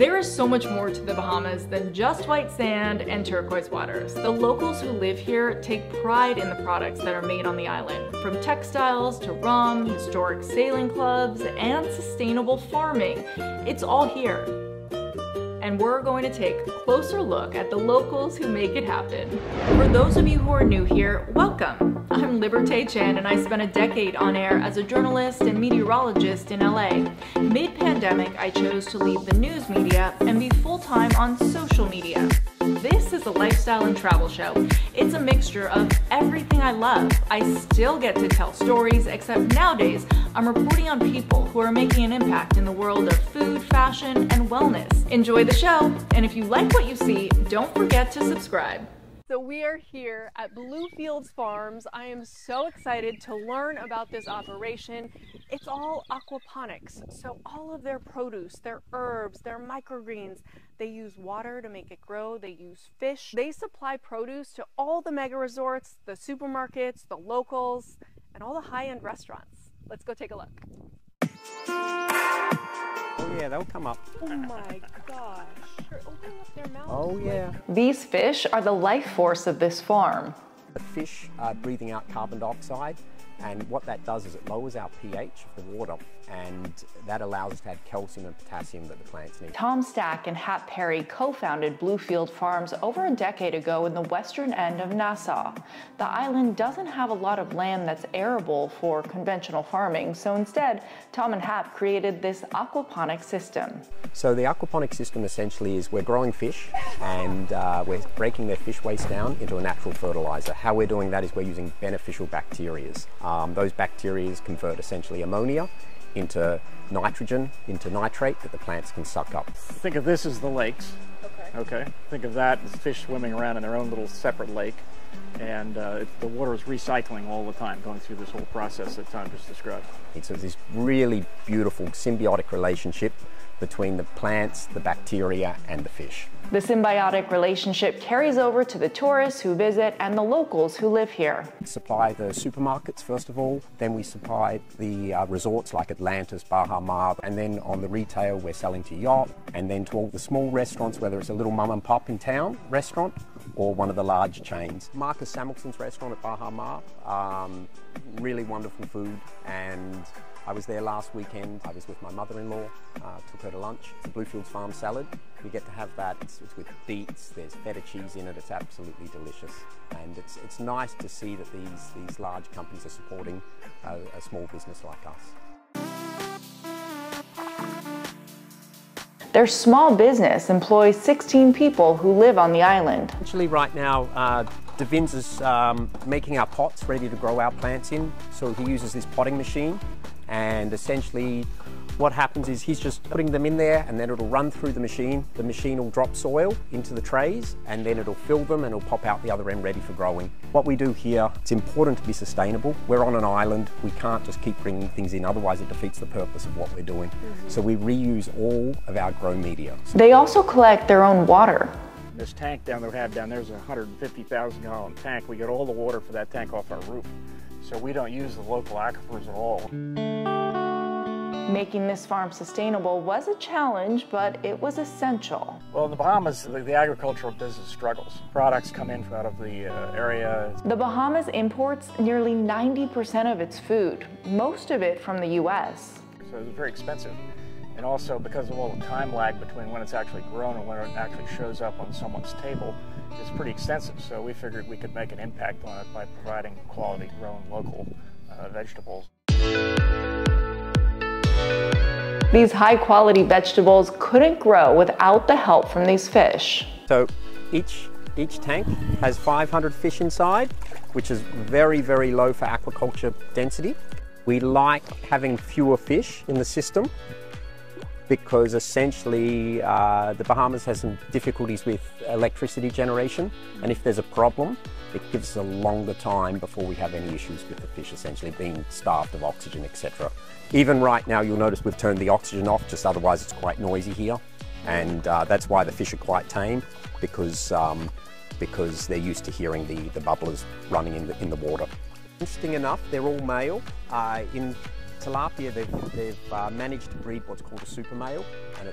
There is so much more to the Bahamas than just white sand and turquoise waters. The locals who live here take pride in the products that are made on the island, from textiles to rum, historic sailing clubs, and sustainable farming. It's all here. And we're going to take a closer look at the locals who make it happen. For those of you who are new here, welcome. I'm Liberté Chan, and I spent a decade on air as a journalist and meteorologist in LA. Mid-pandemic, I chose to leave the news media and be full-time on social media. This is a lifestyle and travel show. It's a mixture of everything I love. I still get to tell stories, except nowadays I'm reporting on people who are making an impact in the world of food, fashion, and wellness. Enjoy the show, and if you like what you see, don't forget to subscribe. So we are here at Bluefields Farms. I am so excited to learn about this operation. It's all aquaponics, so all of their produce, their herbs, their microgreens, they use water to make it grow, they use fish. They supply produce to all the mega resorts, the supermarkets, the locals, and all the high-end restaurants. Let's go take a look. Oh yeah, they'll come up. Oh my gosh, they're opening up their mouths. Oh yeah. These fish are the life force of this farm. The fish are breathing out carbon dioxide, and what that does is it lowers our pH of the water, and that allows us to have calcium and potassium that the plants need. Tom Stack and Hap Perry co-founded Bluefield Farms over a decade ago in the western end of Nassau. The island doesn't have a lot of land that's arable for conventional farming, so instead, Tom and Hap created this aquaponic system. So the aquaponic system essentially is we're growing fish, and we're breaking their fish waste down into a natural fertilizer. How we're doing that is we're using beneficial bacteria. Those bacteria convert essentially ammonia into nitrogen, into nitrate that the plants can suck up. Think of this as the lakes. Okay. Think of that as fish swimming around in their own little separate lake. And the water is recycling all the time, going through this whole process that Tom just described. It's this really beautiful symbiotic relationship between the plants, the bacteria, and the fish. The symbiotic relationship carries over to the tourists who visit and the locals who live here. We supply the supermarkets first of all, then we supply the resorts like Atlantis, Bahamas, and then on the retail we're selling to yacht, and then to all the small restaurants, whether it's a little mum and pop in town restaurant or one of the large chains. Marcus Samuelson's restaurant at Bahamas, really wonderful food, and I was there last weekend. I was with my mother-in-law, took her to lunch. It's a Bluefields Farm salad. We get to have that. It's with beets, there's feta cheese in it. It's absolutely delicious. And it's nice to see that these large companies are supporting a small business like us. Their small business employs 16 people who live on the island. Actually right now, Devins is making our pots ready to grow our plants in. So he uses this potting machine, and essentially what happens is he's just putting them in there, and then it'll run through the machine. The machine will drop soil into the trays, and then it'll fill them and it'll pop out the other end ready for growing. What we do here, it's important to be sustainable. We're on an island. We can't just keep bringing things in, otherwise it defeats the purpose of what we're doing. So we reuse all of our grow media. They also collect their own water. This tank down there we have down there is a 150,000 gallon tank. We get all the water for that tank off our roof. So we don't use the local aquifers at all. Making this farm sustainable was a challenge, but it was essential. Well, in the Bahamas, the agricultural business struggles. Products come in out of the area. The Bahamas imports nearly 90% of its food, most of it from the U.S. So it's very expensive. And also because of all the time lag between when it's actually grown and when it actually shows up on someone's table, it's pretty extensive. So we figured we could make an impact on it by providing quality grown local vegetables. These high-quality vegetables couldn't grow without the help from these fish. So each tank has 500 fish inside, which is very, very low for aquaculture density. We like having fewer fish in the system because essentially the Bahamas has some difficulties with electricity generation, and if there's a problem, it gives us a longer time before we have any issues with the fish essentially being starved of oxygen, etc. Even right now, you'll notice we've turned the oxygen off, just otherwise it's quite noisy here, and that's why the fish are quite tame, because they're used to hearing the bubblers running in the water. Interesting enough, they're all male. In Tilapia, they've managed to breed what's called a super male, and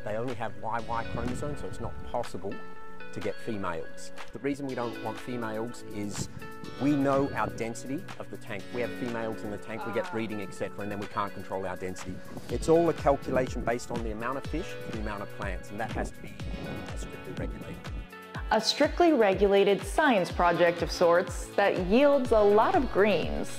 they only have YY chromosome, so it's not possible to get females. The reason we don't want females is we know our density of the tank. We have females in the tank, we get breeding, etc., and then we can't control our density. It's all a calculation based on the amount of fish and the amount of plants, and that has to be strictly regulated. A strictly regulated science project of sorts that yields a lot of greens.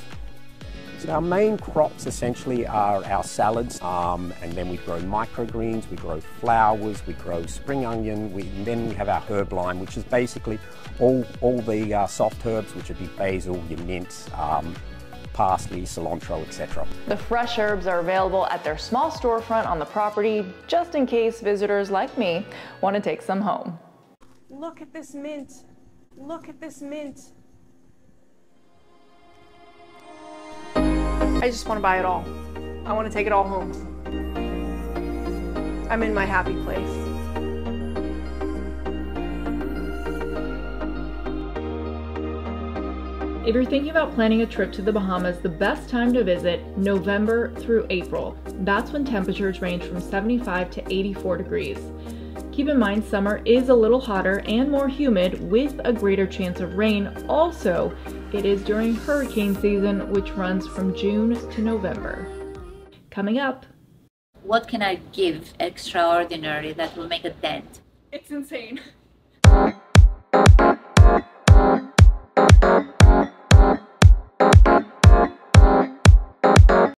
So our main crops essentially are our salads, and then we grow microgreens, we grow flowers, we grow spring onion, and then we have our herb line, which is basically all the soft herbs, which would be basil, your mint, parsley, cilantro, etc. The fresh herbs are available at their small storefront on the property, just in case visitors like me want to take some home. Look at this mint. Look at this mint. I just want to buy it all. I want to take it all home. I'm in my happy place. If you're thinking about planning a trip to the Bahamas, the best time to visit, November through April. That's when temperatures range from 75 to 84 degrees. Keep in mind, summer is a little hotter and more humid with a greater chance of rain. Also, it is during hurricane season, which runs from June to November. Coming up. What can I give extraordinary that will make a dent? It's insane.